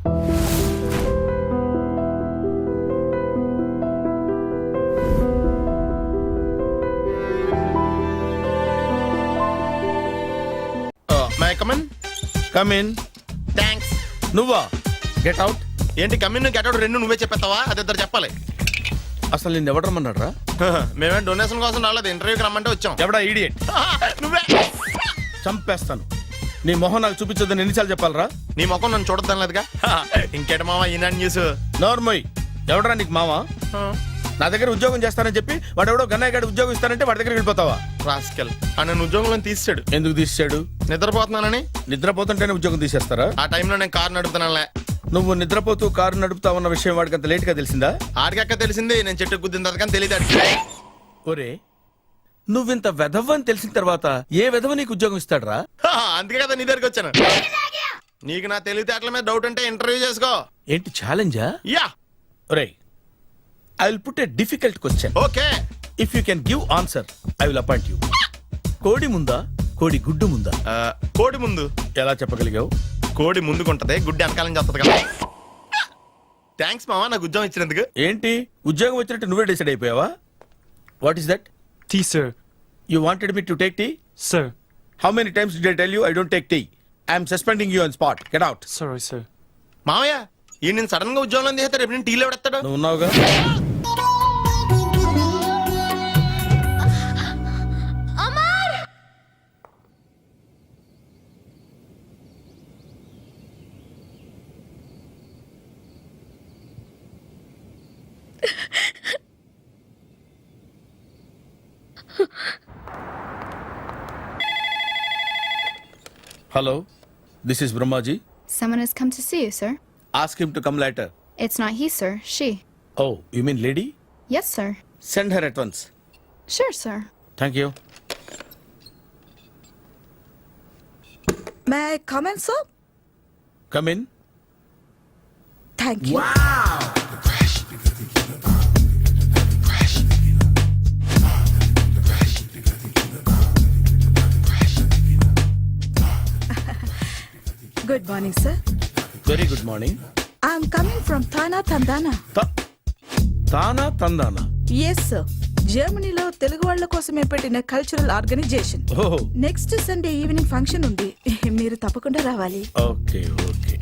My come on. Come in. Thanks. నువ్వా? Get out. ఏంటి come in get out రెండు నువ్వే చెప్పేస్తావా? అది ఇద్దరు చెప్పాలి. అసలు నిన్ను ఎవడు రమ్మన్నాడు రా? మేమేం డొనేషన్ కోసం రాలేదు, ఇంటర్వ్యూకి రమ్మంటే వచ్చాం. ఎవడా ఈడియట్? నువ్వే. చంపేస్తాను. నీ మొహం నాకు చూపించొద్దని ఎన్నిసార్లు చెప్పాలరా? నీ ముఖం నన్ను చూడద్దాం లేదుగా. ఇంకేట మామ ఈనాడు న్యూస్. నోర్మోయ్. ఎవడరా నీకు మావా? నా దగ్గర ఉద్యోగం చేస్తానని చెప్పి వాడెవడో గన్నయ్య గారి ఉద్యోగం ఇస్తానంటే వాడి దగ్గరికి వెళ్ళిపోతావా? రాస్కెల్. నన్ను ఉద్యోగంలో తీసాడు. ఎందుకు తీసాడు? నిద్రపోతున్నానని. నిద్రపోతుంటేనే ఉద్యోగం తీసేస్తారా? ఆ టైంలో నేను కారు నడుపుతున్నానులే. నువ్వు నిద్రపోతూ కారు నడుపుతావన్న విషయం వాడికి అంత లేట్ గా తెలిసిందా? ఆడికక్క తెలిసింది, నేను చెట్టు గుద్దిన తర్వాత కానీ తెలియదు. ఒరే, నువ్వింత వెధవని తెలిసిన తర్వాత ఏ వెధవ నీకు ఉద్యోగం ఇస్తాడరా? అందుకే కదా నీ దగ్గరికి వచ్చాను. నీకు నా తెలివితేటల మీద డౌట్ అంటే ఇంటర్వ్యూ చేసుకో. ఏంటి ఛాలెంజా? యా. ఒరే, I will put a difficult question. Okay. If you can give answer I will appoint you. కోడి ముందా, కోడి గుడ్డు ముందా? కోడి ముందు. ఎలా చెప్పగలిగావు? కోడి ముందుకుంటది, గుడ్డి వెనకాలం చేస్తుంది కదా. థ్యాంక్స్ మామా నాకు ఉద్యోగం ఇచ్చినందుకు. ఏంటి ఉద్యోగం వచ్చినట్టు నువ్వే డిసైడ్ అయిపోయావా? What is that? Tea, sir. You wanted me to take tea? Sir. How many times did I tell you I don't take tea? I am suspending you on spot. Get out. Sorry, sir. మామయ్య ఈ నేను sudden గా ఉద్యోగంలో తీసేస్తాడు. రేపు నేను టీలో పెడతాడు. నువ్వు ఉన్నావుగా. Hello, this is Brahmaji. Someone has come to see you, sir. Ask him to come later. It's not he, sir. She. Oh, you mean lady? Yes, sir. Send her at once. Sure, sir. Thank you. May I come in, sir? Come in. Thank you. Good morning, sir. Very good morning. I'm coming from Thana, Tandana. తానా తందానా? Yes, sir. జర్మనీలో తెలుగు వాళ్ళ కోసమే పెట్టిన cultural organisation. Oh, next Sunday evening function ఉంది, మీరు తప్పకుండా రావాలి. okay, okay.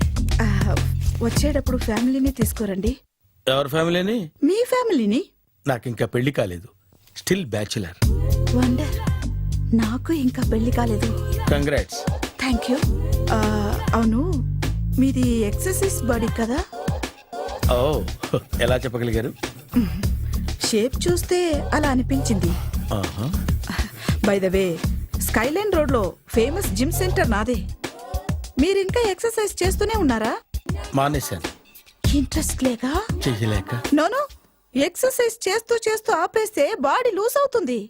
వచ్చేటప్పుడు ఫ్యామిలీని తీసుకురండి. ఎవరి ఫ్యామిలీని? మీ ఫ్యామిలీని. నాకు ఇంకా పెళ్లి కాలేదు. Still bachelor. వండర్. నాకు ఇంకా పెళ్లి కాలేదు. కంగ్రాట్స్. Thank you. అవును, మీది ఎక్సర్సైజ్ బాడీ కదా? ఓ, ఎలా చెప్పగలిగారు? షేప్ చూస్తే అలా అనిపించింది. By the way, Skyline road లో ఫేమస్ జిమ్ సెంటర్ నాదే. మీరు ఇంకా ఎక్సర్సైజ్ చేస్తూనే ఉన్నారా? మానేశాను. ఇంట్రెస్ట్ లేక? చెయ్యలేక. నోను, ఎక్సర్సైజ్ చేస్తూ చేస్తూ ఆపేస్తే బాడీ లూజ్ అవుతుంది.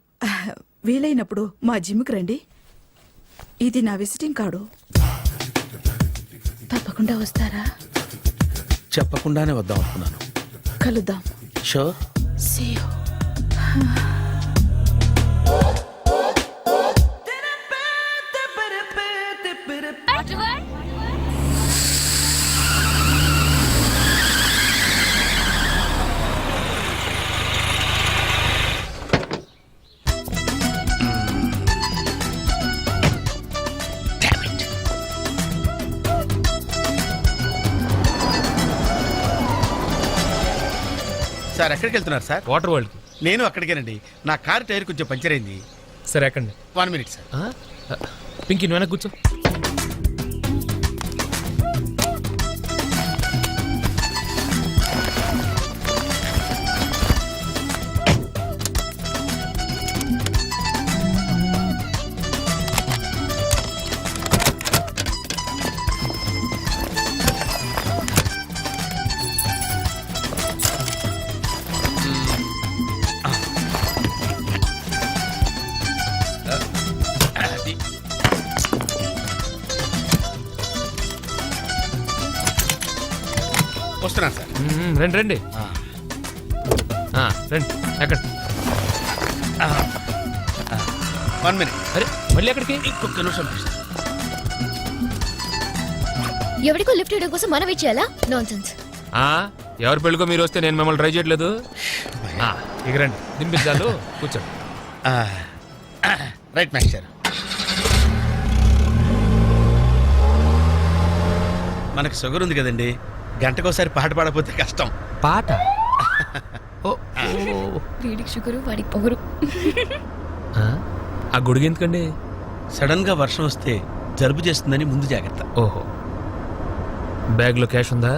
వీలైనప్పుడు మా జిమ్కి రండి. ఇది నా విజిటింగ్ కార్డు. తప్పకుండా వస్తారా? చెప్పకుండానే వద్దాం అనుకున్నాను. కలుద్దాం. షూర్. See you. సార్ ఎక్కడికి వెళ్తున్నారు సార్? Water world. నేను అక్కడికేనండి. నా కారు టైర్ కొంచెం పంచర్ అయింది. సరే ఎక్కండి. 1 minute సార్. పింకీ నువ్వు వెనక్కి కూర్చో. వస్తున్నాను సార్. రండి రండి. రండి ఎక్కండి. 1 minute. అరే మళ్ళీ ఎక్కడికి? ఇంకొక నిమిషం ప్లీజ్. ఎవరికో లిఫ్ట్ ఇవ్వడం కోసం మనం ఇచ్చేయాలా నాన్సెన్స్. ఆ, ఎవరి పెళ్ళికో మీరు వస్తే నేను మిమ్మల్ని ట్రై చేయట్లేదు. ఆ, ఇక రండి దింపించాలు కూర్చోండి. Right master. మనకు షుగర్ ఉంది కదండి, గంటకోసారి పాట పాడకపోతే కష్టం. పాట ఓ, వీడికి షుగరు వాడికి పొగరు. ఆ, ఆ గొడుగు ఎందుకండి? సడన్ గా వర్షం వస్తే జలుబు చేస్తుందని ముందు జాగ్రత్త. ఓహో, బ్యాగ్లో క్యాష్ ఉందా?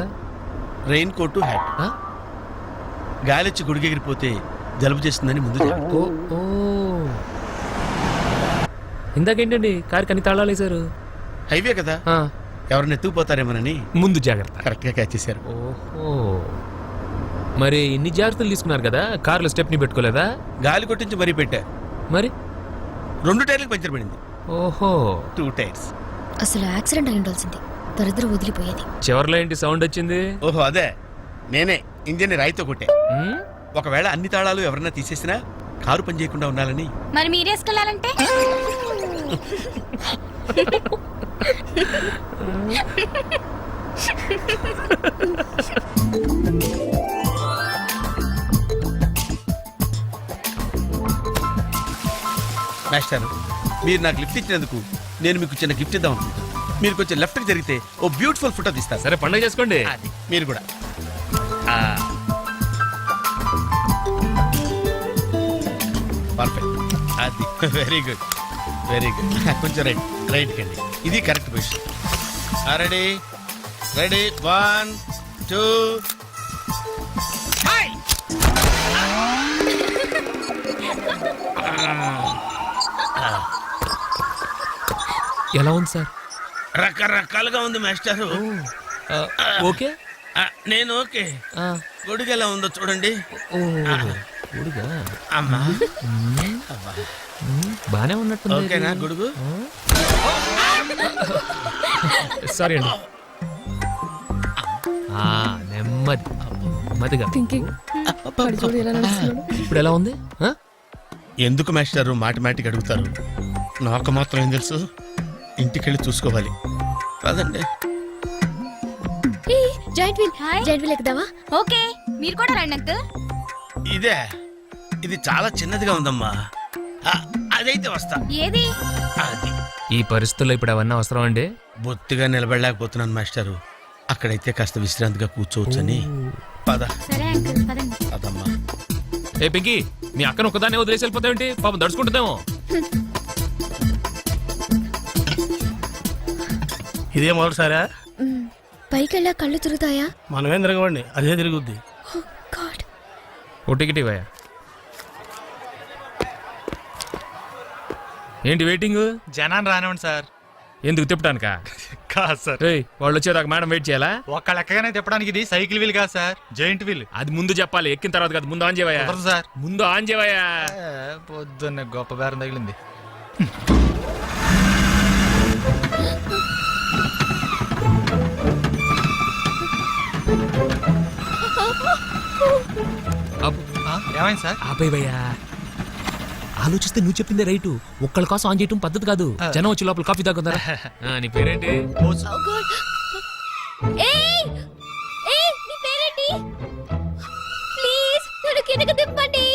Rain coat, hat. ఆ? గాలిచ్చి గుడిగెగిరిపోతే జలుబు చేస్తుందని ముందు జాగ్రత్త. ఓ ఓ, ఇందాకేంటండి కారుకి అన్ని తాళాలు వేశారు? హైవే కదా, ఆ, ఎవరిని ఎత్తుకుపోతారేమోనని ముందు జాగ్రత్త. కరెక్ట్ గా క్యాచ్ చేశారు. ఓహో, మరి ఇన్ని జాగ్రత్తలు తీసుకున్నారు కదా, కారులో స్టెప్ని పెట్టుకోలేదా? గాలి కొట్టించి మరీ పెట్టా. మరి 2 టైర్లకు పంచర్ పడింది. ఓహో, 2 టైర్స్. అసలు యాక్సిడెంట్ అయి ఉండాల్సింది, దరిద్రం వదిలిపోయేది. చివర్లో ఏంటి సౌండ్ వచ్చింది? ఓహో అదే, నేనే ఇంజన్ రాయితో కొట్టే. ఉమ్, ఒకవేళ అన్ని తాళాలు ఎవరన్నా తీసేసినా కారు పని చేయకుండా ఉండాలని. మరి మీరేసుకెళ్ళాలంటే మాస్టర్, మీరు నాకు లిఫ్ట్ ఇచ్చినందుకు నేను మీకు చిన్న గిఫ్ట్ ఇద్దాం అనుకుంటున్నాను. మీరు కొంచెం లెఫ్ట్కి జరిగితే ఓ బ్యూటిఫుల్ ఫోటో తీస్తారు. సరే పండుగ చేసుకోండి. అది మీరు కూడా. పర్ఫెక్ట్. అది వెరీ గుడ్, వెరీ గుడ్. కొంచెం రైట్ కండి, ఇది కరెక్ట్ పొజిషన్. Ready ready, 1 2. ఎలా ఉంది సార్? రకరకాలుగా ఉంది మాస్టారు. ఆ, ఓకే. నేను ఓకే. ఆ, గొడుగు ఎలా ఉందో చూడండి. ఓ, గొడుగా? అమ్మా బానే ఉన్నట్టుంది. ఓకేనా గొడుగు? సారీ అండి. ఆ, నెమ్మది నెమ్మదిగా. ఇప్పుడు ఎలా ఉంది? ఆ? ఎందుకు మాస్టారు మాటిమాటికి అడుగుతారు? నాకు మాత్రం ఏం తెలుసు, ఇంటికెళ్ళి చూసుకోవాలి. కాదండి, జాయింట్ వీల్ ఎక్కుదావా? ఓకే, మీరు కూడా రండి అంకుల్. ఇదే, ఇది చాలా చిన్నదిగా ఉందమ్మా. అదైతే వస్తా. ఏది? అది ఈ పరిస్థితుల్లో ఇప్పుడు అవన్నీ అవసరం అండి? బొత్తిగా నిలబడలేకపోతున్నాను మాస్టారు. అక్కడైతే కాస్త విశ్రాంతిగా కూర్చోవచ్చని. పద సరే అంకుల్, పదండి. పదమ్మా. ఏ పింకీ, మీ అక్కను ఒక్కదాన్ని వదిలేసి వెళ్ళిపోతావేంటి? పాపం దడుచుకుంటుందేమో. ఇదే మొదటిసారా? పైకెళ్ళా కళ్ళు తిరుగుతాయా? మనమేం తిరగవండి, అదే తిరుగుద్ది. Oh God. ఓ టికెట్ ఇవ్వయా. ఏంటి వెయిటింగ్? జనాన్ని రానివ్వండి సార్. ఎందుకు తిప్పటానికా? కాదు సార్, ఏయ్, వాళ్ళు వచ్చేదాకా మేడం వెయిట్ చేయాలా? ఒక్క లెక్కగానే తిప్పడానికి ఇది సైకిల్ వీల్ కాదు సార్, జైంట్ వీల్. అది ముందు చెప్పాలి, ఎక్కిన తర్వాత కాదు. ముందు ఆన్ చేయవయ్యా. కుదరదు సార్. ముందు ఆన్ చేయవయ్యా. పొద్దున్న గొప్ప బేరం తగిలింది. ఏమైంది సార్? ఆపేవయ్యా. ఆలోచిస్తే నువ్వు చెప్పిందే రైటు. ఒక్కళ్ళ కోసం ఆన్ చేయటం పద్ధతి కాదు. జనం వచ్చి లోపల కాఫీ తాగుతారా? నీ పేరేంటి? Oh God. ఏయ్! ఏయ్, నీ పేరేంటి? ప్లీజ్ నన్ను కిందకి దింపండి.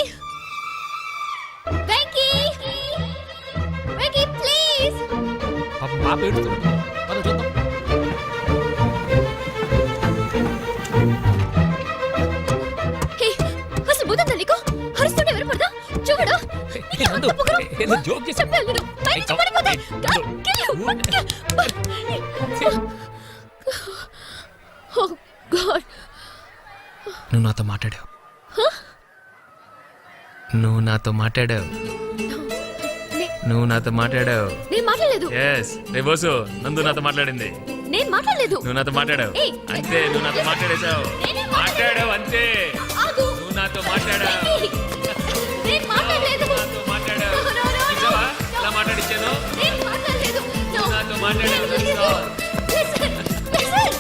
వెంకీ! వెంకీ ప్లీజ్. పాపం పాప ఏడుస్తుంది. పద చూద్దాం. హే, అసలు బుద్ధుందా నీకు? అరుస్తుంటే ఎవరు పడదా? చూడు. ఏ, నందు, ఏదో జోక్ చేశా. చెప్పాను నేను. పైనుంచి పడిపోతా. Oh God. నువ్వు నాతో మాట్లాడావు. నువ్వు నాతో మాట్లాడావు. నువ్వు నాతో మాట్లాడావు. నేను మాట్లాడలేదు. ఎస్, రే బోసు, నందు నాతో మాట్లాడింది. నేను మాట్లాడలేదు. నువ్వు నాతో మాట్లాడావు. ఏయ్, అంతే, నువ్వు నాతో మాట్లాడేశావు. నేనే మాట్లాడావు అంతే. ఆగు. నువ్వు నాతో మాట్లాడావు. వెంకీ, నేను మాట్లాడలేదు. నువ్వు నాతో మాట్లాడావు. No, no, no, no. చూసావా? ఎలా మాట్లాడిచ్చాను? నేను మాట్లాడలేదు. No. నువ్వు నాతో మాట్లాడావు. Listen, listen, listen.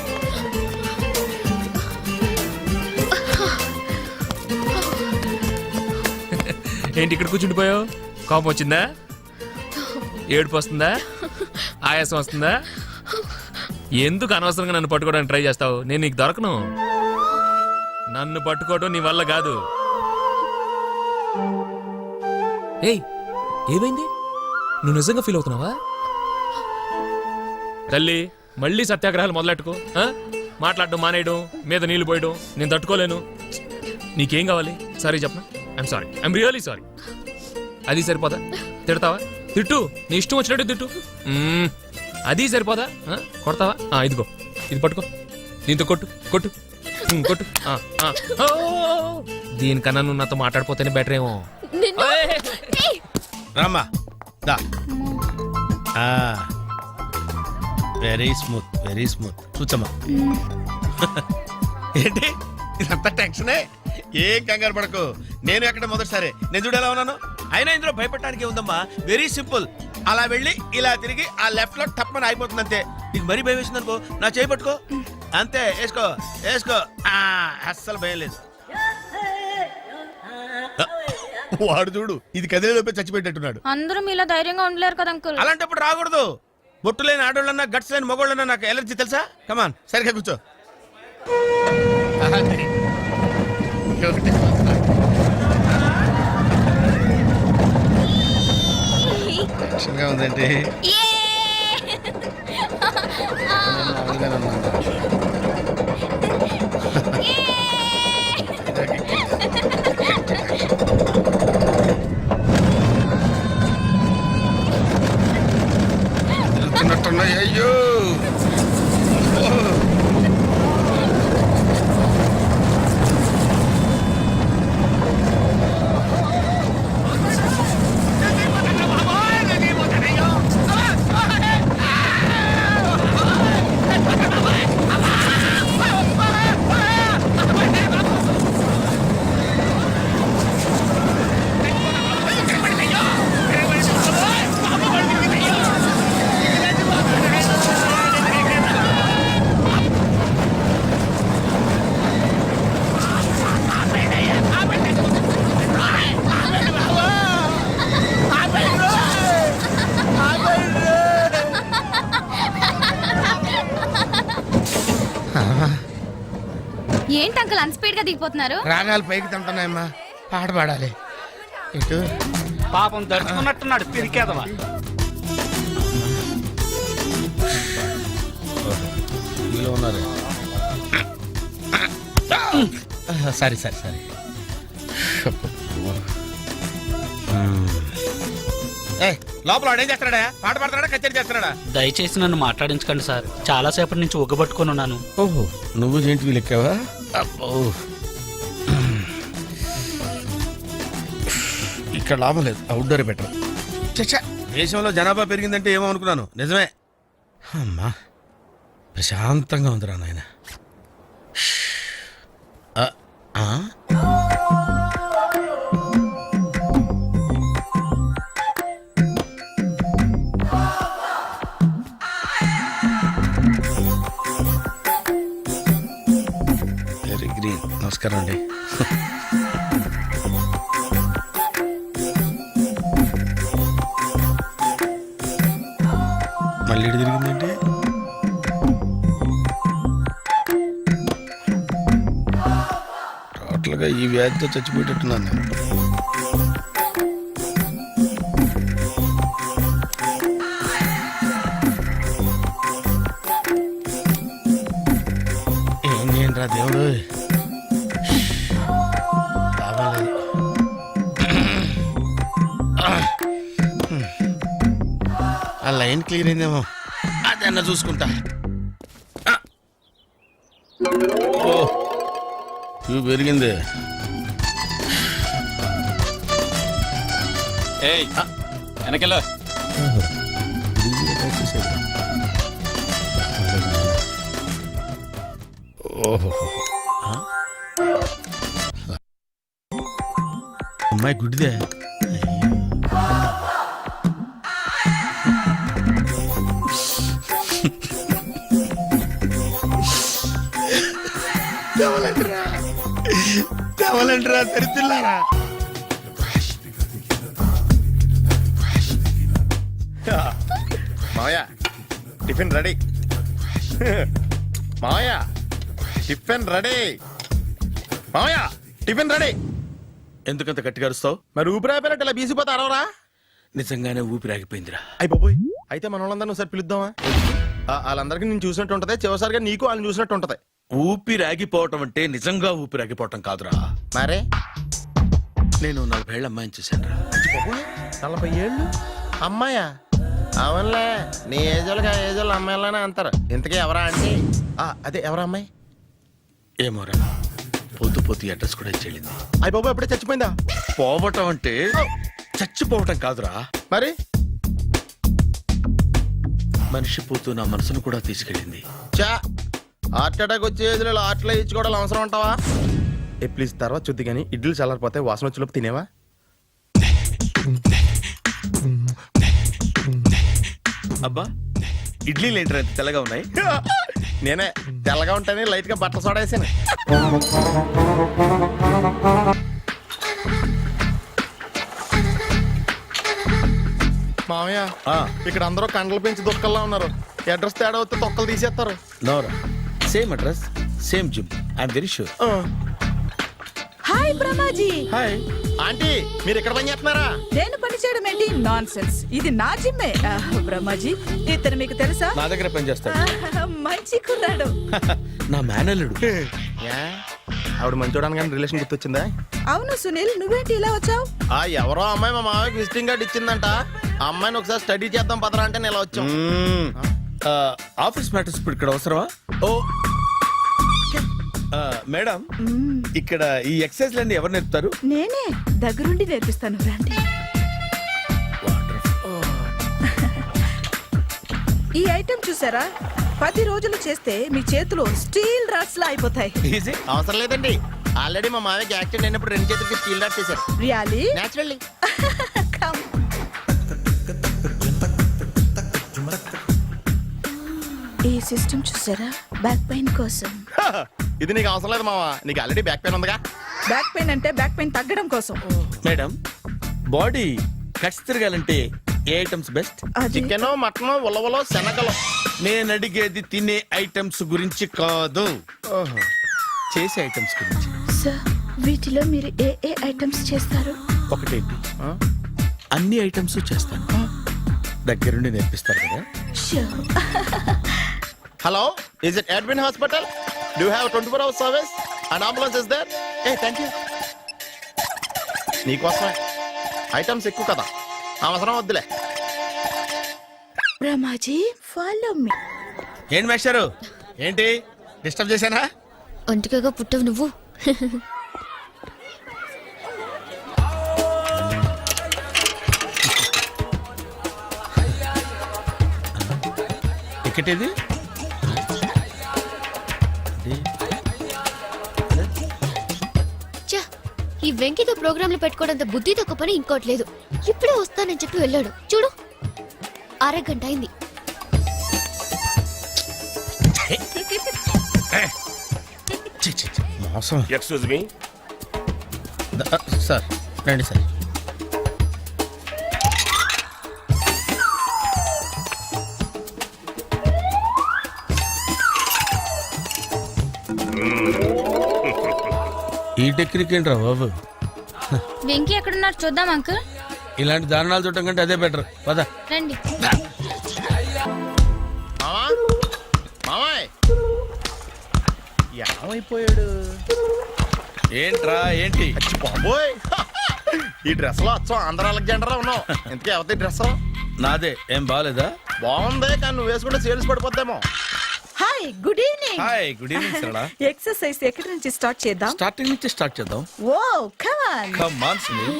ఏంటి ఇక్కడ కూర్చుండిపోయావు? కోపం వచ్చిందా? ఏడుపు వస్తుందా? ఆయాసం వస్తుందా? ఎందుకు అనవసరంగా నన్ను పట్టుకోవడానికి ట్రై చేస్తావు? నేను నీకు దొరకను. నన్ను పట్టుకోవడం నీ వల్ల కాదు. ఏయ్, ఏమైంది? నువ్వు నిజంగా ఫీల్ అవుతున్నావా? తల్లి, మళ్ళీ సత్యాగ్రహాలు మొదలెట్టుకో. మాట్లాడడం మానేయడం, మీద నీళ్లు పోయడం నేను తట్టుకోలేను. నీకేం కావాలి? సారీ చెప్పనా? I'm sorry, I'm really sorry. అది సరిపోదా? తిడతావా? తిట్టు, నీ ఇష్టం వచ్చినట్టు తిట్టు. అది సరిపోదా? కొడతావా? ఇదిగో, ఇది పట్టుకో, దీంతో కొట్టు కొట్టు కొట్టు. ఓ! దీనికన్నా నువ్వు నాతో మాట్లాడిపోతేనే బెటర్ ఏమో. నిన్ను- ఏయ్! రామ్మా దా. Very smooth, very smooth. కూర్చోమ్మా. ఏంటి ఇదంతా టెన్షనే? ఏం కంగారు పడకు. నేను ఎక్కడ మొదటిసారి నేను చూడు ఎలా ఉన్నాను. అయినా ఇందులో భయపడటానికి ఉందమ్మా. Very simple. అలా వెళ్ళి ఇలా తిరిగి ఆ లెఫ్ట్ లో టప్మని అయిపోతుంది అంతే. నీకు మరీ భయం వేసింది అనుకో, నా చేయి పట్టుకో అంతే. వేసుకో వేసుకో. అస్సలు భయం లేదు. వాడు చూడు, ఇది కదిలేలోపే చచ్చిపెట్టేట్టున్నాడు. అందరూ మీలా ధైర్యంగా ఉండలేరు కదా అంకుల్. అలాంటప్పుడు రాకూడదు. బొట్టు లేని ఆడోళ్ళన్నా గట్స్ లేని మగోళ్ళన్నా నాకు ఎలర్జీ తెలుసా. కమాన్, సరిగ్గా కూర్చో. టెన్షన్గా ఉందండి. తిరుగుతున్నట్టున్నాయి. అయ్యో, ఏంటి అంకుల్ అంత స్పీడ్ గా దిగిపోతున్నారు? రాగాలు పైకి తింటున్నాయమ్మా, పాట పాడాలి. ఇటు పాపం దడుచుకున్నట్టున్నాడు పిరికేదవా. ఉన్నారు. సరే సరే సరే. లోపల వాడు ఏం చేస్తున్నాడా? పాట పాడుతున్నాడా, కచేరీ చేస్తున్నాడా? దయచేసి నన్ను మాట్లాడించకండి సార్. చాలా సేపటి నుంచి ఉగ్గబట్టుకొని ఉన్నాను. ఓహో, నువ్వు జేంటి లెక్కావా? అబ్బో, ఇక్కడ లాభం లేదు. Outdoor better. చచ్చా, దేశంలో జనాభా పెరిగిందంటే ఏమో అనుకున్నాను. నిజమే. అమ్మా, ప్రశాంతంగా ఉందిరా నాయన. Very green. నమస్కారం అండి. మళ్ళీ ఇటు తిరిగిందంటే టోటల్గా ఈ వ్యాధితో చచ్చిపోయేటట్టున్నాను నేను. ఏం చేయండి రా దేవుడు, బాగాలేదు. ఆ లైన్ క్లియర్ అయిందేమో, అదన్నా చూసుకుంటా. ఓ, ఇవి పెరిగింది. వెనకెళ్ళ ఓహో, అమ్మాయి గుడ్డిదే. కావాలంటారా తెరిచిల్లారా? మావయ్య, టిఫిన్ రెడీ. మావయ్య టిఫిన్ రెడీ. మావయ్య టిఫిన్ రెడీ. ఎందుకంత గట్టిగా అరుస్తావు? మరి ఊపిరి అయిపోయినట్టు ఇలా బీసిపోతే అరవరా? నిజంగానే ఊపిరాగిపోయిందిరా. అయిపోయి అయితే మన వాళ్ళందరినీ ఒకసారి పిలుద్దామా? వాళ్ళందరికీ నేను చూసినట్టు ఉంటది, చివరిసారిగా నీకు వాళ్ళని చూసినట్టు ఉంటది. ఊపిరాగిపోవటం అంటే నిజంగా ఊపిరాగిపోవటం కాదురా. మరే నేను 40 ఏళ్ళ అమ్మాయిని చూశాను రా. 40 ఏళ్ళు అమ్మాయా? అవునులే, నీ ఏజోళ్ళకి ఆ ఏజోళ్ళు అమ్మాయిలానే అంటారు. ఇంతకీ ఎవరా అంటే అదే ఎవరా అమ్మాయి? ఏమోరా, పొద్దు పొద్దు అడ్రస్ కూడా ఇచ్చేళ్ళింది. అయిపోయి ఎప్పుడే చచ్చిపోయిందా? పోవటం అంటే చచ్చిపోవటం కాదురా, మరి మనిషి పోతూ నా మనసును కూడా తీసుకెళ్ళింది. చా హార్ట్ అటాక్ వచ్చే ఏజ్లో హార్ట్లో ఇచ్చుకోవడం అవసరం ఉంటావా? ప్లీజ్ తర్వాత చూద్ది కానీ ఇడ్లీ చల్లారిపోతే వాసన వచ్చేలోపు తినేవా? అబ్బా, ఇడ్లీలు ఏంట్రా ఇంత తెల్లగా ఉన్నాయి? నేనే తెల్లగా ఉంటానే లైట్ గా బట్టలు సోడేసాను. మామయ్య ఇక్కడ అందరూ కండలు పెంచి దుక్కల్లా ఉన్నారు. అడ్రస్ తేడా వస్తే తొక్కలు తీసేస్తారు. నోరా, same address same gym, I'm very sure. Hi Brahmaji. Hi aunty, మీరు ఇక్కడ పని చేస్తున్నారా? నేను పని చేయడం ఏంటి? Nonsense. ఇది నా జిమ్మే. బ్రహ్మాజీ, ఇతను మీకు తెలుసా? నా దగ్గర పని చేస్తాడు. మంచి కుర్రాడు. నా మేనల్లుడు. ఆవిడ మంచి చూడడానికి కానీ రిలేషన్ గుర్తొచ్చిందా? అవును సునీల్, నువ్వేంటి ఇలా వచ్చావు? ఎవరో అమ్మాయి మా మామయ్యకి విజిటింగ్ కార్డు ఇచ్చిందంట. ఆ అమ్మాయిని ఒకసారి స్టడీ చేద్దాం పదరా అంటే నేను ఇలా వచ్చాం. ఆఫీస్ మ్యాటర్స్ ఇప్పుడు ఇక్కడ అవసరమా? ఓ మేడం, ఇక్కడ ఈ ఎక్సర్సైజ్ లన్నీ ఎవరు నేర్పుతారు? నేనే దగ్గరుండి నేర్పిస్తాను, రండి. ఈ ఐటెం చూసారా? 10 రోజులు చేస్తే మీ చేతులు స్టీల్ రాట్స్ లా అయిపోతాయి. ఈజీ. అవసరం లేదండి, ఆల్రెడీ మా మామయ్యకి యాక్సిడెంట్ అయినప్పుడు 2 చేతులకి స్టీల్ డాట్ చేశారు. రియాలీ? నేచురల్లీ. Come. ఈ సిస్టమ్ చూసారా? బ్యాక్ పెయిన్ కోసం. ఇది నీకు అవసరం లేదు మావా, నీకు ఆల్రెడీ బ్యాక్ పెయిన్ ఉందిగా. బ్యాక్ పెయిన్ అంటే బ్యాక్ పెయిన్ తగ్గడం కోసం. మేడం, బాడీ కట్స్ తిరగాలంటే ఏ ఐటమ్స్ బెస్ట్? అది చికెన్, మటన్, ఉలవలో, శనగలు. నేను అడిగేది తినే ఐటమ్స్ గురించి కాదు, చేసే ఐటమ్స్ గురించి. సార్, వీటిలో మీరు ఏ ఏ ఐటమ్స్ చేస్తారు? ఒకటేంటి, అన్ని ఐటమ్స్ చేస్తాను. దగ్గరుండి నేర్పిస్తారు కదా. Sure. Hello, is it admin hospital? Do you have 24 hours service and ambulance is there? Thank you. నీకోసమే ఐటమ్స్ ఎక్కువ కదా, అవసరం వద్దులే. Brahmaji, follow me. ఏంటి మేస్టారు, ఏంటి డిస్టర్బ్ చేశానా? ఒంటికగా పుట్టవు నువ్వు. టికెట్ ఏది? ఛ, ఈ వెంకితో ప్రోగ్రాంలు పెట్టుకోవడంత బుద్ధి తక్కువ పని ఇంకోటి లేదు. ఇప్పుడే వస్తానని చెప్పి వెళ్ళాడు చూడు, అరగంట అయింది. మోసం. Excuse me. సార్ రండి సార్. ఈ టెక్నిక్ ఏంట్రా బాబు? వెంకీ ఎక్కడున్నారు చూద్దాం అంకుల్. ఇలాంటి దారుణాలు చూడటం కంటే అదే బెటర్. పద రండి. ఏమైపోయాడు? ఏంట్రా ఏంటి? బాబోయ్, ఈ డ్రెస్ లో వచ్చాం ఆంధ్ర అలెగ్జాండర్ లో ఉన్నావు. ఇంతకీ ఎవరి డ్రెస్? నాదే. ఏం బాగాలేదా? బాగుంది, కానీ నువ్వు వేసుకుంటే సేల్స్ పడిపోద్దేమో. Hi, good evening. Hi, good evening Sarala. Exercise ఎక్కడి నుంచి స్టార్ట్ చేద్దాం? స్టార్టింగ్ నుంచి స్టార్ట్ చేద్దాం. Oh come on. Come on Sunil.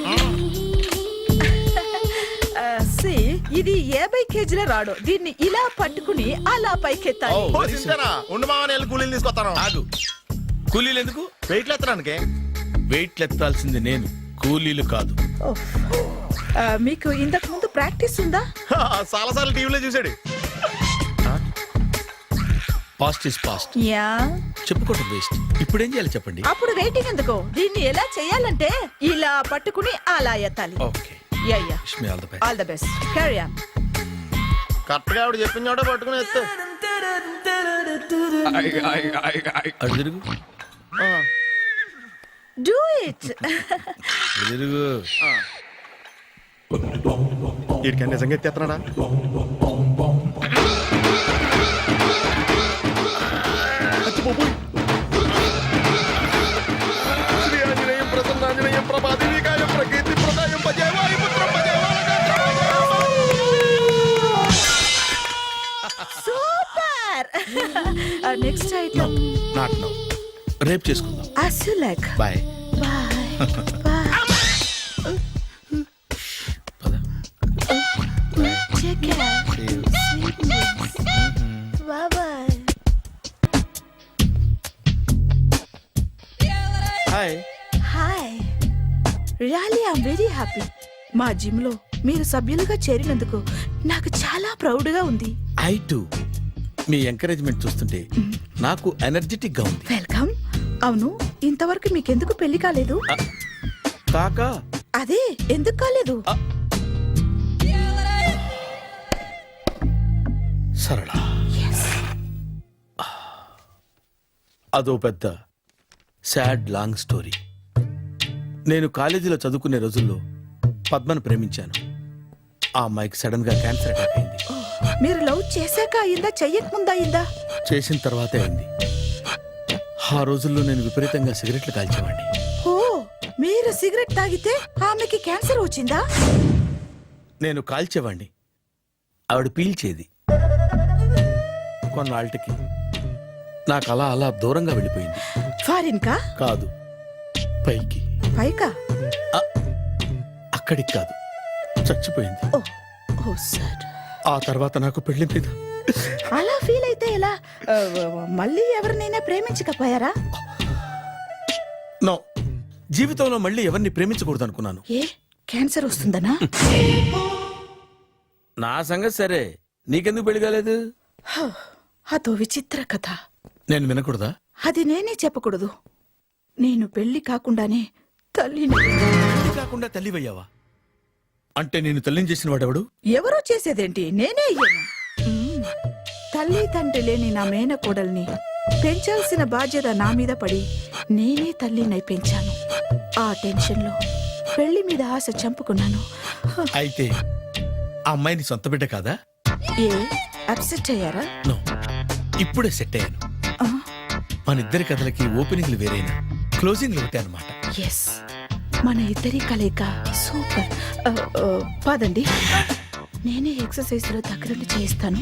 ఇది 50 కేజీల రాడు. దీన్ని ఇలా పట్టుకుని అలా పైకెత్తాలి. Oh. ఉండు మామ, నేను కూలీలు తీసుకొస్తాను. ఆగు, కూలీలు ఎందుకు? వెయిట్లు ఎత్తడానికి. వెయిట్ ఎత్తాల్సింది నేను, కూలీలు కాదు. మీకు ఇంతకు ముందు ప్రాక్టీస్ ఉందా? చాలా సార్లు టీవీలో చూసాడు. Past is past. యా, చెప్పుకోవటం వేస్ట్. ఇప్పుడు ఏం చేయాలి చెప్పండి. అప్పుడు వెయిటింగ్ ఎందుకు? దీన్ని ఎలా చేయాలంటే ఇలా పట్టుకుని అలా ఎత్తాలి. Okay, yeah yeah, wish me all the best. All the best. Carry on. Correct గా ఆవిడ చెప్పిన చోట పట్టుకుని ఎత్తు. అటు తిరుగు డూ ఇట్. అటు తిరుగు వీడికి నిజంగా ఎత్తేస్తున్నాడా? శ్రీ ఆంజనేయం ప్రసన్నాంజనేయం ప్రభాదేవికాయం ప్రకీర్తి ప్రదాయం భజే వాయుపుత్రం భజే super. Next item not now రేపు చేసుకుందాం as you like. Bye Bye. Bye. Take care. Sweet dreams. Bye bye. Hi hi. Really I'm very happy. మా జిమ్ లో మీరు సభ్యులుగా చేరినందుకు నాకు చాలా ప్రౌడ్ గా ఉంది. ఐ టు మీ ఎంకరేజ్మెంట్ చూస్తుంటే నాకు ఎనర్జెటిక్ గా ఉంది. వెల్కమ్. అవును, ఇంతవరకు మీకెందుకు పెళ్లి కాలేదు? కాకా అదే ఎందుకు కాలేదు? సరళ అదో పెద్ద సాడ్ లాంగ్ స్టోరీ. నేను కాలేజీలో చదువుకునే రోజుల్లో పద్మను ప్రేమించాను. ఆ అమ్మాయికి సడన్ గా క్యాన్సర్ అటాక్ అయింది. మీరు లవ్ చేశాక అయిందా, చెయ్యక ముందా అయిందా? చేసిన తర్వాతే అయింది. ఆ రోజుల్లో నేను విపరీతంగా సిగరెట్లు కాల్చేవాడిని. ఓ, మీరు సిగరెట్ తాగితే ఆమెకి క్యాన్సర్ వచ్చిందా? నేను కాల్చేవాణ్ణి, ఆవిడ పీల్చేది. కొన్నాళ్ళకి నాకు అలా అలా దూరంగా వెళ్ళిపోయింది. ఫారిన్ కా? కాదు, పైకి. పైకా? అక్కడికి కాదు, చచ్చిపోయింది. ఓ ఓ సార్. ఆ తర్వాత నాకు పెళ్లి మీద అలా ఫీల్ అయితే ఎలా? మళ్ళీ ఎవరినైనా ప్రేమించకపోయారా? నో, జీవితంలో మళ్ళీ ఎవరిని ప్రేమించకూడదు అనుకున్నాను. ఏ, క్యాన్సర్ వస్తుందనా? నా సంగతి సరే, నీకెందుకు పెళ్లి కాలేదు? అదో విచిత్ర కథ. నేను వినకూడదా? అది నేనే చెప్పకూడదు. నేను పెళ్లి కాకుండానే తల్లిని. పెళ్లి కాకుండా తల్లివయ్యావా? అంటే నేను తల్లిని చేసిన వాడెవడు? ఎవరో చేసేదేంటి, నేనే అయ్యాను. తల్లి తండ్రి లేని నా మేనకోడల్ని పెంచాల్సిన బాధ్యత నా మీద పడి నేనే తల్లినై పెంచాను. ఆ టెన్షన్లో పెళ్లి మీద ఆశ చంపుకున్నాను. అయితే ఆ అమ్మాయిని సొంత బిడ్డ కాదా? ఏ, అప్సెట్ అయ్యారా? నో, ఇప్పుడే సెట్ అయ్యాను. ఆ, మన ఇద్దరి కథలకి ఓపెనింగ్లు వేరైనా క్లోజింగ్లు ఒకటే అనమాట. ఎస్, మన ఇద్దరి కలయిక సూపర్. పదండి, నేనే ఎక్సర్సైజ్ లో దగ్గరుండి చేయిస్తాను.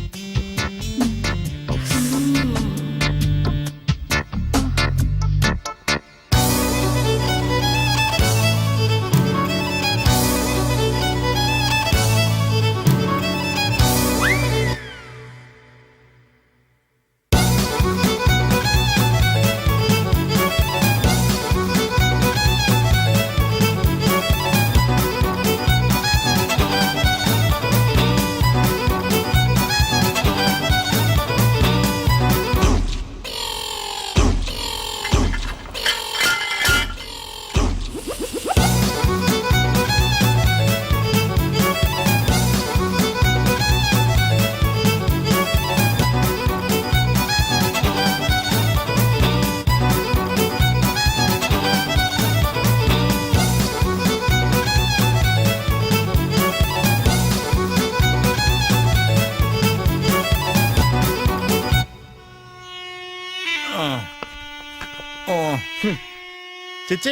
చిచ్చి,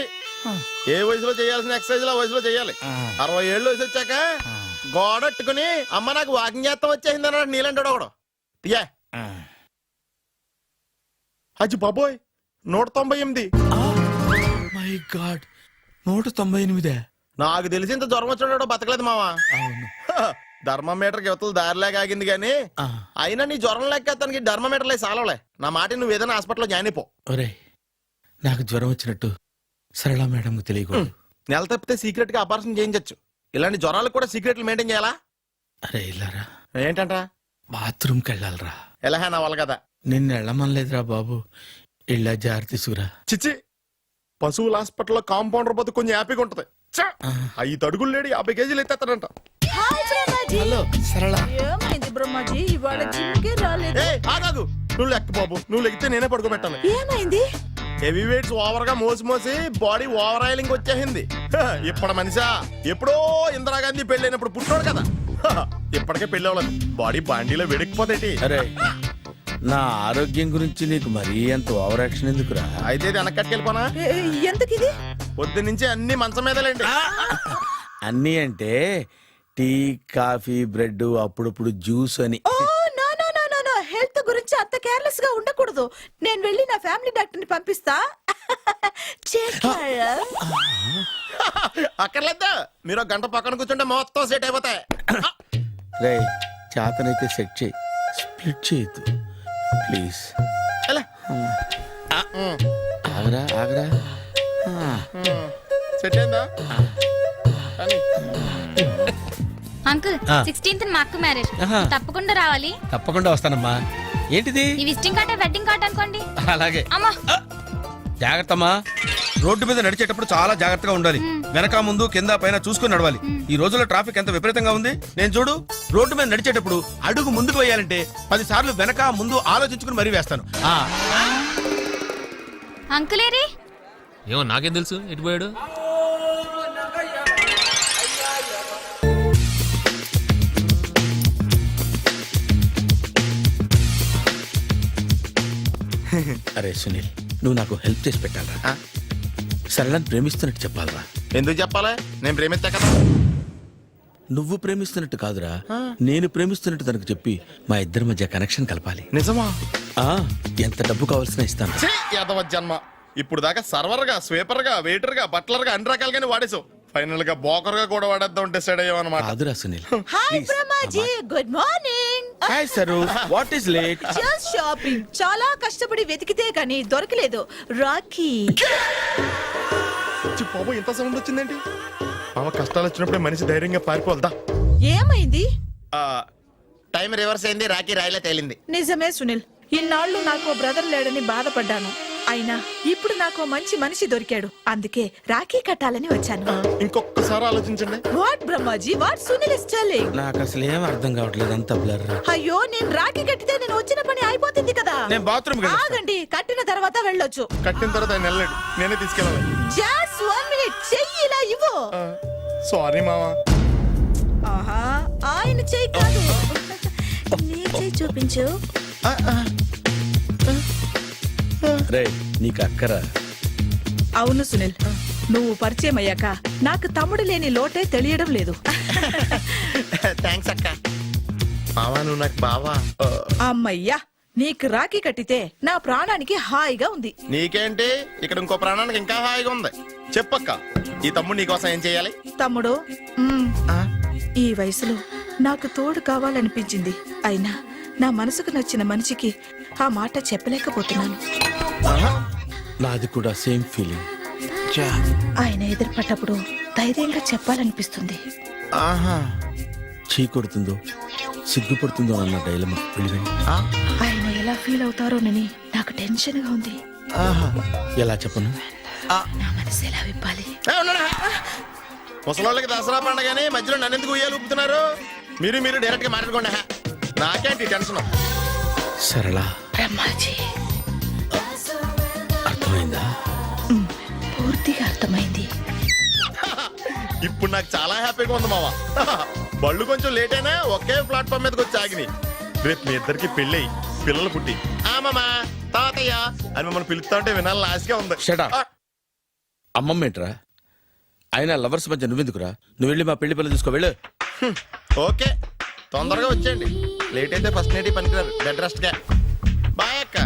ఏ వయసులో చేయాల్సిన ఎక్సర్సైజ్ ఆ వయసులో చేయాలి. 60 ఏళ్ళు వయసు వచ్చాక గోడట్టుకుని అమ్మ నాకు వాకింగ్ చేస్తాం వచ్చేసింది అన్నాడు నీలంటాడు ఒకడు. యా అజ్జి బాబోయ్, 198. My God, 198. నాకు తెలిసి ఇంత జ్వరం వచ్చాడు బతకలేదు మావా. అవును. ధర్మమీటర్ యువతలు దారిలేక ఆగింది గానీ అయినా నీ జ్వరం లెక్క అతనికి ధర్మమీటర్లే సాలవలే. నా మాట నువ్వు ఏదైనా హాస్పిటల్లో జాయిన్ అయిపో. ఒరే, నాకు జ్వరం వచ్చినట్టు సరళ మేడం తెలియకూడదు. నెల తప్పితే సీక్రెట్ గా ఆపరేషన్ చేయించచ్చు. ఇలాంటి జ్వరాలకు కూడా సీక్రెట్లు మెయింటైన్ చేయాలా? అరే ఇల్లారా, ఏంటంట? బాత్రూమ్కి వెళ్ళాలరా. ఎలా నా వాళ్ళ కదా. నిన్ను వెళ్ళమనలేదురా బాబు, ఇళ్ళ జారి తీసుకురా. చిచ్చి, పశువుల హాస్పిటల్లో కాంపౌండర్ బతు కొంచెం హ్యాపీగా ఉంటది. 5 అడుగులు లేడి 50 కేజీలు ఎత్తేస్తాడంట. హాయ్ బ్రహ్మాజీ. హలో సరళ. ఏమైంది బ్రహ్మాజీ, ఇవాళ జిమ్కే రాలేదు? ఏ ఆగాగు, నువ్వు లెక్క బాబు, నువ్వు లెక్కితే నేనే పడుకోబెట్టాను. ఏమైంది? హెవీ వెయిట్స్ ఓవర్ గా మోసి మోసి బాడీ ఓవర్ ఆయిలింగ్ వచ్చేసింది. ఇప్పుడు మనిషా ఎప్పుడో ఇందిరాగాంధీ పెళ్ళైనప్పుడు పుట్టినోడు కదా. ఇప్పటికే పెళ్ళి అవ్వలేదు, బాడీ బాండీలో వెడికిపోతేటి. అరే నా ఆరోగ్యం గురించి నీకు మరీ అంత ఓవర్ యాక్షన్ ఎందుకురా? అయితే ఇది వెనకట్టుకెళ్ళిపోనా? ఎందుకు ఇది? పొద్దు నుంచి అన్ని మంచం మీదలేండి. అన్నీ అంటే టీ కాఫీ బ్రెడ్ అప్పుడప్పుడు జ్యూస్ అని. Oh no no no no no, health గురించి అంత కేర్లెస్ గా ఉండకూడదు. నేను వెళ్ళి నా ఫ్యామిలీ డాక్టర్ ని పంపిస్తా. అక్కర్లేద్దా, మీరు ఒక గంట పక్కన కూర్చుంటే మొత్తం సెట్ అయిపోతాయి. రే చేతనైతే సెట్ చేయి, స్ప్లిట్ చేయొద్దు ప్లీజ్. ఎలా? ఆగరా ఆగరా. సెట్ అయిందా? కానీ అంకుల్ 16th మా అక్క మ్యారేజ్, తప్పకుండా రావాలి. తప్పకుండా వస్తానమ్మా. ఏంటిది? ఈ విజిటింగ్ కార్డ్ వెడ్డింగ్ కార్డ్ అనుకోండి. అలాగే. అమ్మా జాగ్రత్తమ్మా. రోడ్డు మీద నడిచేటప్పుడు చాలా జాగ్రత్తగా ఉండాలి. వెనక ముందు కింద పైన చూసుకుని నడవాలి. ఈ రోజుల్లో ట్రాఫిక్ ఎంత విపరీతంగా ఉంది. నేను చూడు, రోడ్డు మీద నడిచేటప్పుడు అడుగు ముందుకు వేయాలంటే 10 సార్లు వెనక ముందు ఆలోచించుకుని మరీ వేస్తాను. అంకులేరి ఏమో నాకేం తెలుసు ఎటు పోయాడు. అరే సునీల్, నువ్వు నాకు హెల్ప్ చేసి పెట్టాలరా. సరళని ప్రేమిస్తున్నట్టు చెప్పాలరా. ఎందుకు చెప్పాలి? నేను ప్రేమిస్తా కదా. నువ్వు ప్రేమిస్తున్నట్టు కాదురా, నేను ప్రేమిస్తున్నట్టు తనకు చెప్పి మా ఇద్దరి మధ్య కనెక్షన్ కలపాలి. నిజమా? ఆ ఎంత డబ్బు కావాల్సిన ఇస్తాను. ఛీ, యాదవ జన్మ. ఇప్పుడు దాకా సర్వర్ గా, స్వీపర్ గా, వెయిటర్ గా, బట్లర్ గా అన్ని రకాలుగానే వాడేసావు. ఫైనల్ గా బోకర్ గా కూడా వాడేద్దాం డిసైడ్ అయ్యామన్నమాట. కాదురా Sunil. Hi Brahmaji, good morning. Hi sir, what is late? Just shopping. చాలా కష్టపడి వెతికితే గానీ దొరకలేదు. రాఖీ. బాబు ఇంత సౌండ్ వచ్చిందేంటి? మామ కష్టాలు వచ్చినప్పుడే మనిషి ధైర్యంగా పారిపోదా. ఏమైంది? టైం రివర్స్ అయింది, రాఖీ రాయిలా తేలింది. నిజమే సునీల్, ఇన్నాళ్ళు నాకు బ్రదర్ లేడని బాధపడ్డాను. అయినా ఇప్పుడు నాకు మంచి మనిషి దొరికాడు. అందుకే రాఖీ కట్టాలని వచ్చాను. ఇంకొకసారి ఆలోచించండి. What Brahmaji, what Sunil is telling? నాకు అసలు ఏం అర్థం కావట్లేదు, అంత బ్లర్. అయ్యో, నేను రాఖీ కట్టితే నేను వచ్చిన పని అయిపోతుంది కదా. నేను బాత్రూమ్ ఆగండి, కట్టిన తర్వాత వెళ్ళొచ్చు. కట్టిన తర్వాత ఆయన వెళ్ళాడు, నేనే తీసుకెళ్ళాలి. జస్ట్ 1 minute, చెయ్యి ఇలా ఇవ్వు. సారీ మావా. ఆహా, ఆయన చెయ్యి కాదు, నీ చెయ్యి చూపించు. రే నీకు అక్కరా? అవును సునీల్, నువ్వు పరిచయం అయ్యాక నాకు తమ్ముడు లేని లోటే తెలియడం లేదు. థ్యాంక్స్ అక్క. మావా నువ్వు నాకు బావా. అమ్మయ్యా, నీకు రాఖీ కట్టితే నా ప్రాణానికి హాయిగా ఉంది. నీకేంటి, ఇక్కడ ఇంకో ప్రాణానికి ఇంకా హాయిగా ఉంది. చెప్పక్క, ఈ తమ్ముడు నీకోసం ఏం చేయాలి? తమ్ముడు, ఈ వయసులో నాకు తోడు కావాలనిపించింది. అయినా నా మనసుకు నచ్చిన మనిషికి ఆ మాట చెప్పలేకపోతున్నాను. నాది కూడా సేమ్ ఫీలింగ్. ఆయన ఎదురుపడ్డప్పుడు ధైర్యంగా చెప్పాలనిపిస్తుంది. చీ కొడుతుందో సిగ్గుపడుతుందో అన్న డైలమా. ఆయన ఎలా ఫీల్ అవుతారోనని నాకు టెన్షన్ గా ఉంది. ఎలా చెప్పను? నా మనసు ఎలా విప్పాలి? ముసలోళ్ళకి దసరా పండగని మధ్యలో నన్ను ఎందుకు ఉయ్యాలు ఊపుతున్నారు? మీరు డైరెక్ట్ గా మాట్లాడుకోండి. నాకేంటి టెన్షన్? సరళ, బ్రహ్మాజీ, అర్థమైందా? పూర్తిగా అర్థమైంది. ఇప్పుడు నాకు చాలా హ్యాపీగా ఉంది మావా. బళ్ళు కొంచెం లేట్ అయినా ఒకే ప్లాట్ఫామ్ మీదకి వచ్చి ఆగినాయి. రేపు మీ ఇద్దరికి పెళ్ళి పిల్లలు పుట్టి మామా తాతయ్య అని మమ్మల్ని పిలుస్తా ఉంటే వినాలని ఆశగా ఉంది. Shut up. అమ్మమ్మ ఏంట్రా? అయినా లవర్స్ మధ్య నువ్వెందుకురా? నువ్వు వెళ్ళి మా పెళ్లి పిల్లలు చూసుకో వెళ్ళు. ఓకే, తొందరగా వచ్చేయండి. లేట్ అయితే ఫస్ట్ నైట్ పనికిరారు. బెడ్ రెస్ట్ గా. బాయ్ అక్క.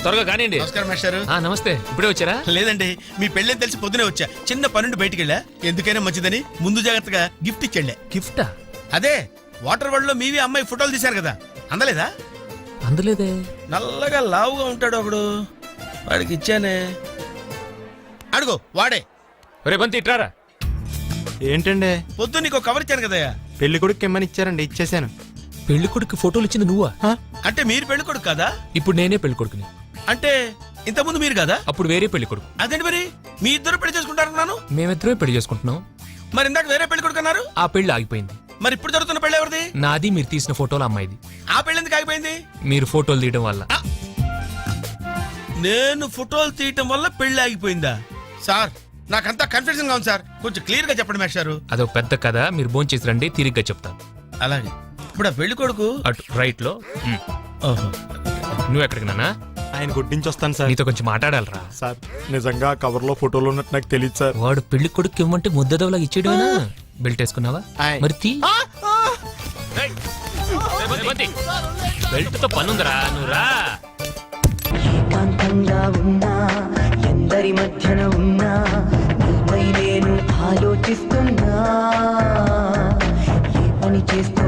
త్వరగా కానివ్వండి. నమస్కారం మాస్టారు. నమస్తే, ఇప్పుడే వచ్చారా? లేదండి, మీ పెళ్ళని తెలిసి పొద్దునే వచ్చా. చిన్న పనుండి బయటికి వెళ్ళా. ఎందుకైనా మంచిదని ముందు జాగ్రత్తగా గిఫ్ట్ ఇచ్చండి. గిఫ్టా? అదే వాటర్ వరల్డ్ లో మీవి అమ్మాయి ఫోటోలు తీశారు కదా, అందలేదా? అందులేదే. నల్లగా లావుగా ఉంటాడు ఒకడు, వాడికి ఇచ్చానే. అడుగు వాడే. ఒరే బంతి ఇట్రారా. ఏంటండి? పొద్దు నీకు కవర్ ఇచ్చాను కదయ్యా. పెళ్లి కొడుకు ఇమ్మని ఇచ్చారండి, ఇచ్చేసాను. పెళ్లి కొడుకు ఫోటోలు ఇచ్చింది నువ్వా? అంటే మీరు పెళ్లి కొడుకు కదా? ఇప్పుడు నేనే పెళ్లి కొడుకుని. అంటే ఇంతకుముందు మీరు కదా? అప్పుడు వేరే పెళ్లి కొడుకు. అదేంటి మరి? మీ ఇద్దరు పెళ్లి చేసుకుంటారన్నాను. మేమిద్దరే పెళ్లి చేసుకుంటున్నాం. మరి ఇందాక వేరే పెళ్లి కొడుకున్నారు. ఆ పెళ్లి ఆగిపోయింది. మరి ఇప్పుడు జరుగుతున్న పెళ్లి ఎవరిది? నాది మీరు తీసిన ఫోటోలు అమ్మాయిది. ఆ పెళ్లి ఎందుకు ఆగిపోయింది? మీరు ఫోటోలు తీయడం వల్ల. నేను ఫోటోలు తీయటం వల్ల పెళ్లి ఆగిపోయిందా? సార్ నాకంతా కన్ఫ్యూజన్ గా ఉంది సార్, కొంచెం క్లియర్ గా చెప్పండి మేస్టారు. అదొక పెద్ద కథ, మీరు భోంచేసి రండి, తిరిగ్గా చెప్తాను. అలాగే. ఇప్పుడు ఆ పెళ్లి కొడుకు అటు రైట్ లో. ఓహో. నువ్వు ఎక్కడికి నాన్నా? ఆయన గుడ్డించి వస్తాను సార్. నీతో కొంచెం మాట్లాడాలరా. సార్ నిజంగా కవర్ లో ఫోటోలు ఉన్నట్టు నాకు తెలియదు సార్. వాడు పెళ్లి కొడుకు ఇవ్వమంటే ముద్దదవలాగా ఇచ్చేయడమేనా? బెల్ట్ వేసుకున్నావా? ఆయ్. మరి తీ. బెల్ట్ తో పనుందిరా, నువ్వు రా. ఏకాంతంగా ఉన్నా ఎందరి మధ్యన ఉన్నా నీపై నేను ఆలోచిస్తున్నా ఏ పని చేస్తూ